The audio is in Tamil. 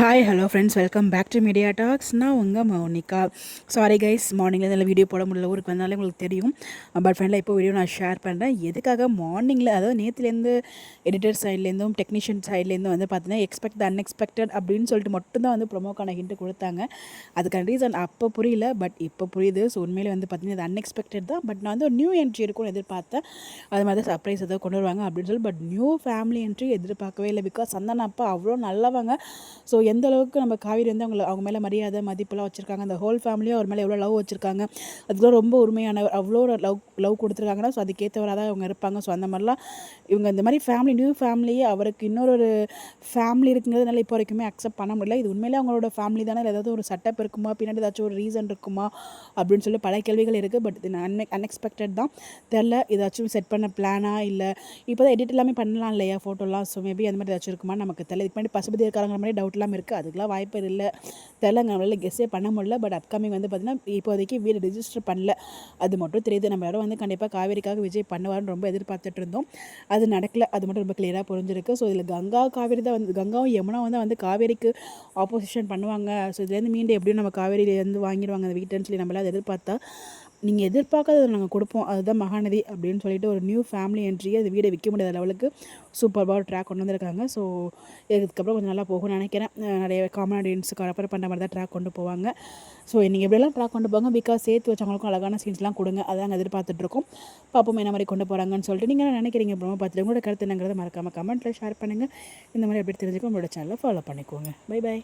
Hi hello friends, welcome back to Media Talks. நான் உங்கள் மௌனிகா. சாரி கைஸ், மார்னிங்கில் நல்ல வீடியோ போட முடியல, ஊருக்கு வந்தாலே உங்களுக்கு தெரியும். பட் ஃப்ரெண்டில் இப்போ வீடியோ நான் ஷேர் பண்ணுறேன். எதுக்காக மார்னிங்கில், அதாவது நேற்றுலேருந்து எடிட்டர் சைட்லேருந்தும் டெக்னீஷியன் சைட்லேருந்தும் வந்து பார்த்தீங்கன்னா எக்ஸ்பெக்ட் த அன்எக்ஸ்பெக்டட் அப்படின்னு சொல்லிட்டு மட்டும்தான் வந்து ப்ரொமோக்கான ஹிண்ட் கொடுத்தாங்க. அதுக்கான ரீசன் அப்போ புரியல, பட் இப்போ புரியுது. ஸோ உண்மையிலே வந்து பார்த்தீங்கன்னா இது அன்எக்ஸ்பெக்டட் தான். பட் நான் வந்து ஒரு நியூ என்ட்ரி இருக்கும்னு எதிர்பார்த்தேன். அது மாதிரி சர்ப்ரைஸ் ஏதோ கொண்டு வருவாங்க அப்படின்னு சொல்லி. பட் நியூ ஃபேமிலி என்ட்ரி எதிர்பார்க்கவே இல்லை. பிகாஸ் சந்தான அப்பா அவ்வளோ நல்லவங்க. ஸோ எந்த அளவுக்கு நம்ம காவேரி வந்து அவங்க மேலே மரியாதை மதிப்பெல்லாம் வச்சுருக்காங்க, அந்த ஹோல் ஃபேமிலியும் அவர் மேலே எவ்வளோ லவ் வச்சுருக்காங்க, அதுக்கெலாம் ரொம்ப உரிமையானவர், அவ்வளோ லவ் கொடுத்துருக்காங்கன்னா ஸோ அதுக்கேற்றவராக தான் அவங்க இருப்பாங்க. ஸோ அந்த மாதிரிலாம் இவங்க இந்த மாதிரி ஃபேமிலி, நியூ ஃபேமிலியே அவருக்கு இன்னொரு ஃபேமிலி இருக்குங்கிறதுனால இப்போ வரைக்குமே அக்செப்ட் பண்ண முடியல. இது உண்மையிலே அவங்களோட ஃபேமிலி தானே, இல்லை ஏதாவது ஒரு செட்டப் இருக்குமா, பின்னாடி ஏதாச்சும் ஒரு ரீசன் இருக்குமா அப்படின்னு சொல்லி பல கேள்விகள் இருக்குது. பட் இது அன்எக்ஸ்பெக்டட் தான். தெரில, ஏதாச்சும் செட் பண்ண பிளானா, இல்லை இப்போ தான் எடிட் எல்லாமே பண்ணலாம் இல்லையா ஃபோட்டோலாம். ஸோ மேபி அந்த மாதிரி ஏதாச்சும் இருக்குமா நமக்கு தெரியல. இதுக்கு முன்னாடி பசுபதி இருக்காங்கிற மாதிரி டவுட்லாம் இருக்குது. அதுக்கெலாம் வாய்ப்பு இல்லை, தெரில, நம்மளால் கெஸ்ஸே பண்ண முடியல. பட் அப்கமிங் வந்து பார்த்திங்கன்னா இப்போதைக்கு வீடு ரிஜிஸ்டர் பண்ணல, அது மட்டும் தெரியுது. நம்ம யாரும் வந்து கண்டிப்பாக காவேரிக்காக விஜய் பண்ணுவார்னு ரொம்ப எதிர்பார்த்துட்டு இருந்தோம். அது நடக்கல, அது மட்டும் ரொம்ப கிளியராக புரிஞ்சிருக்கு. ஸோ இதில் கங்கா காவேரி தான் வந்து, கங்காவும் யமுனா வந்து காவேரிக்கு ஆப்போசிஷன் பண்ணுவாங்க. ஸோ இதுலேருந்து மீண்டும் எப்படியும் நம்ம காவேரியிலேருந்து வாங்கிடுவாங்க அந்த வீட்டுன்னு சொல்லி நம்மளால் அதை எதிர்பார்த்தா, நீங்கள் எதிர்பார்க்காத நாங்கள் கொடுப்போம், அதுதான் மகாநதி அப்படின்னு சொல்லிட்டு ஒரு நியூ ஃபேமிலி என்ட்ரியை அது வீடை விற்க முடியாத லெவலுக்கு சூப்பராக ஒரு ட்ராக் கொண்டு வந்திருக்காங்க. ஸோ இதுக்கப்புறம் கொஞ்சம் நல்லா போகும்னு நினைக்கிறேன். நிறைய காமன் ஆடியன்ஸுக்கு ரெஃபர் பண்ணுற மாதிரி தான் ட்ராக் கொண்டு போவாங்க. ஸோ நீங்கள் எப்படியெல்லாம் ட்ராக் கொண்டு போங்க, பிகாஸ் சேர்த்து வச்சவங்களுக்கும் அழகான சீன்ஸ்லாம் கொடுங்க, அதான் எதிர்பார்த்துட்ருக்கோம். பார்ப்போம் என்ன மாதிரி கொண்டு போகிறாங்கன்னு சொல்லிட்டு. நீங்கள் என்ன நினைக்கிறீங்க ப்ரோமோ பார்த்துட்டு உங்களோட கருத்து என்னங்கிறத மறக்காமல் கமெண்ட்டில் ஷேர் பண்ணுங்கள். இந்த மாதிரி எப்படி தெரிஞ்சுக்கோ உங்களோட சேனலை ஃபாலோ பண்ணிக்கோங்க. Bye by.